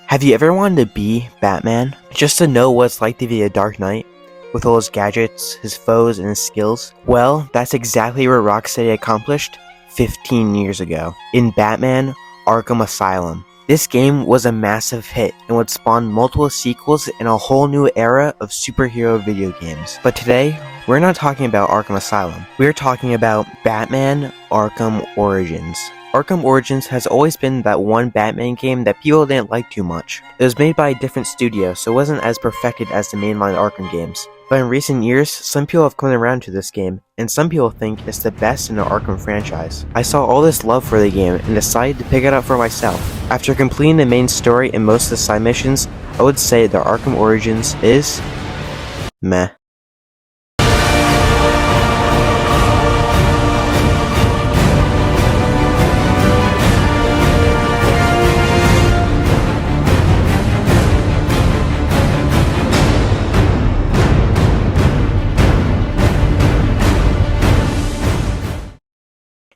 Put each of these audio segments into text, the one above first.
Have you ever wanted to be Batman? Just to know what it's like to be a Dark Knight? With all his gadgets, his foes, and his skills? Well, that's exactly what Rocksteady accomplished 15 years ago in Batman Arkham Asylum. This game was a massive hit and would spawn multiple sequels and a whole new era of superhero video games. But today, we're not talking about Arkham Asylum. We're talking about Batman Arkham Origins. Arkham Origins has always been that one Batman game that people didn't like too much. It was made by a different studio, so it wasn't as perfected as the mainline Arkham games. But in recent years, some people have come around to this game, and some people think it's the best in the Arkham franchise. I saw all this love for the game and decided to pick it up for myself. After completing the main story and most of the side missions, I would say that Arkham Origins is meh.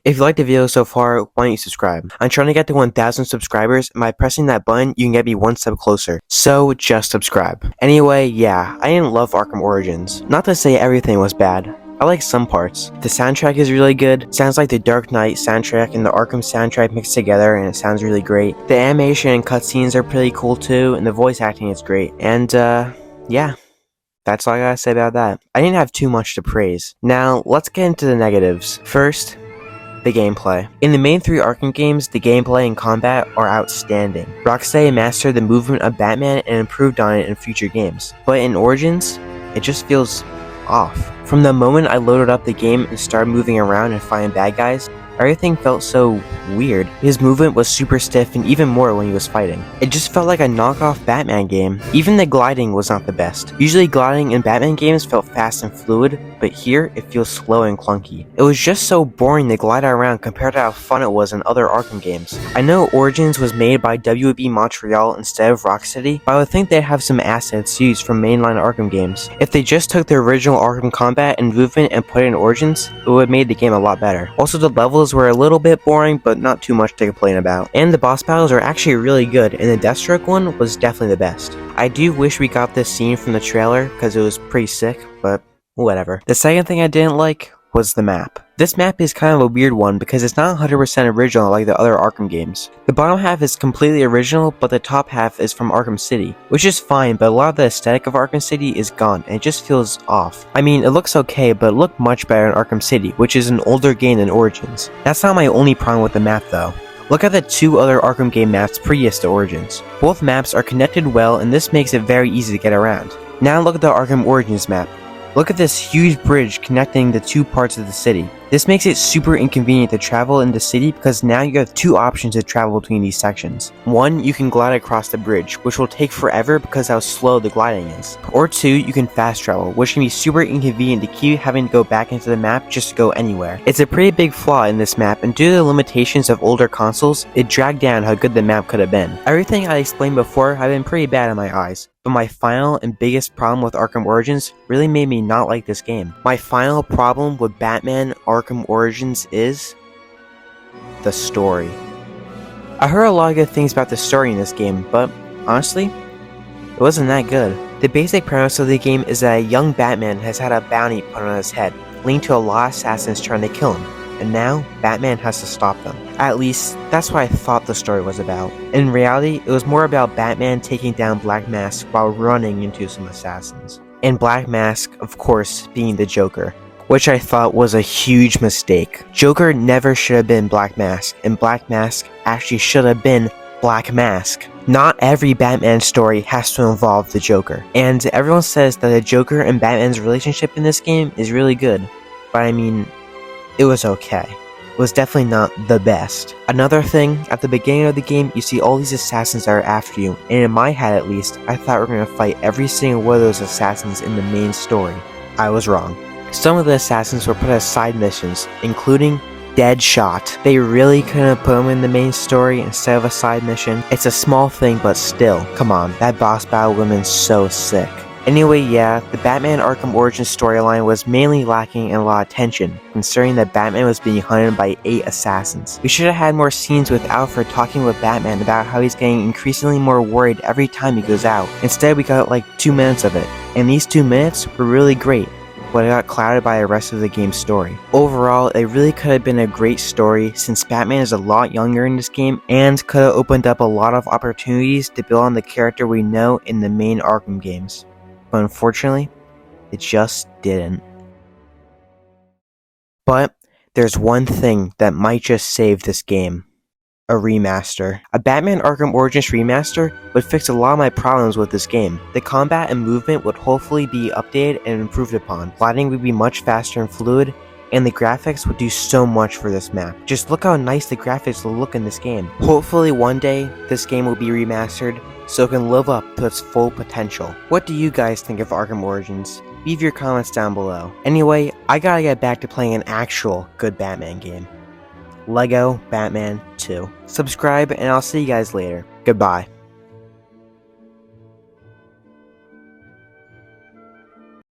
If you liked the video so far, why don't you subscribe? I'm trying to get to 1,000 subscribers, and by pressing that button, you can get me one step closer. So, just subscribe. Anyway, yeah, I didn't love Arkham Origins. Not to say everything was bad. I like some parts. The soundtrack is really good. Sounds like the Dark Knight soundtrack and the Arkham soundtrack mixed together, and it sounds really great. The animation and cutscenes are pretty cool too, and the voice acting is great. And, yeah. That's all I gotta say about that. I didn't have too much to praise. Now, let's get into the negatives. First, the gameplay. In the main 3 Arkham games, the gameplay and combat are outstanding. Rocksteady mastered the movement of Batman and improved on it in future games. But in Origins, it just feels off. From the moment I loaded up the game and started moving around and fighting bad guys, everything felt so weird. His movement was super stiff and even more when he was fighting. It just felt like a knockoff Batman game. Even the gliding was not the best. Usually gliding in Batman games felt fast and fluid, but here it feels slow and clunky. It was just so boring to glide around compared to how fun it was in other Arkham games. I know Origins was made by WB Montreal instead of Rocksteady, but I would think they'd have some assets used from mainline Arkham games. If they just took the original Arkham combat and movement and put it in Origins, it would have made the game a lot better. Also, the levels were a little bit boring, but not too much to complain about. And the boss battles are actually really good, and the Deathstroke one was definitely the best. I do wish we got this scene from the trailer, because it was pretty sick, but whatever. The second thing I didn't like was the map. This map is kind of a weird one because it's not 100% original like the other Arkham games. The bottom half is completely original, but the top half is from Arkham City, which is fine, but a lot of the aesthetic of Arkham City is gone, and it just feels off. I mean, it looks okay, but it looked much better in Arkham City, which is an older game than Origins. That's not my only problem with the map though. Look at the 2 other Arkham game maps previous to Origins. Both maps are connected well, and this makes it very easy to get around. Now look at the Arkham Origins map. Look at this huge bridge connecting the 2 parts of the city. This makes it super inconvenient to travel in the city because now you have 2 options to travel between these sections. 1, you can glide across the bridge, which will take forever because how slow the gliding is. Or 2, you can fast travel, which can be super inconvenient to keep having to go back into the map just to go anywhere. It's a pretty big flaw in this map, and due to the limitations of older consoles, it dragged down how good the map could have been. Everything I explained before have been pretty bad in my eyes. But my final and biggest problem with Arkham Origins really made me not like this game. My final problem with Batman Arkham Origins is the story. I heard a lot of good things about the story in this game, but honestly, it wasn't that good. The basic premise of the game is that a young Batman has had a bounty put on his head, leading to a lot of assassins trying to kill him. And now, Batman has to stop them. At least, that's what I thought the story was about. In reality, it was more about Batman taking down Black Mask while running into some assassins. And Black Mask, of course, being the Joker, which I thought was a huge mistake. Joker never should have been Black Mask, and Black Mask actually should have been Black Mask. Not every Batman story has to involve the Joker. And everyone says that the Joker and Batman's relationship in this game is really good. But I mean, it was okay. It was definitely not the best. Another thing, at the beginning of the game, you see all these assassins that are after you, and in my head at least, I thought we were going to fight every single one of those assassins in the main story. I was wrong. Some of the assassins were put as side missions, including Deadshot. They really couldn't put him in the main story instead of a side mission. It's a small thing, but still, come on, that boss battle would have been so sick. Anyway, yeah, the Batman Arkham Origins storyline was mainly lacking in a lot of tension, considering that Batman was being hunted by 8 assassins. We should have had more scenes with Alfred talking with Batman about how he's getting increasingly more worried every time he goes out. Instead, we got like 2 minutes of it, and these 2 minutes were really great, but it got clouded by the rest of the game's story. Overall, it really could have been a great story since Batman is a lot younger in this game and could have opened up a lot of opportunities to build on the character we know in the main Arkham games. But unfortunately, it just didn't. But there's one thing that might just save this game. A remaster. A Batman Arkham Origins remaster would fix a lot of my problems with this game. The combat and movement would hopefully be updated and improved upon. Lighting would be much faster and fluid, and the graphics would do so much for this map. Just look how nice the graphics will look in this game. Hopefully one day, this game will be remastered so it can live up to its full potential. What do you guys think of Arkham Origins? Leave your comments down below. Anyway, I gotta get back to playing an actual good Batman game. Lego Batman 2. Subscribe and I'll see you guys later. Goodbye.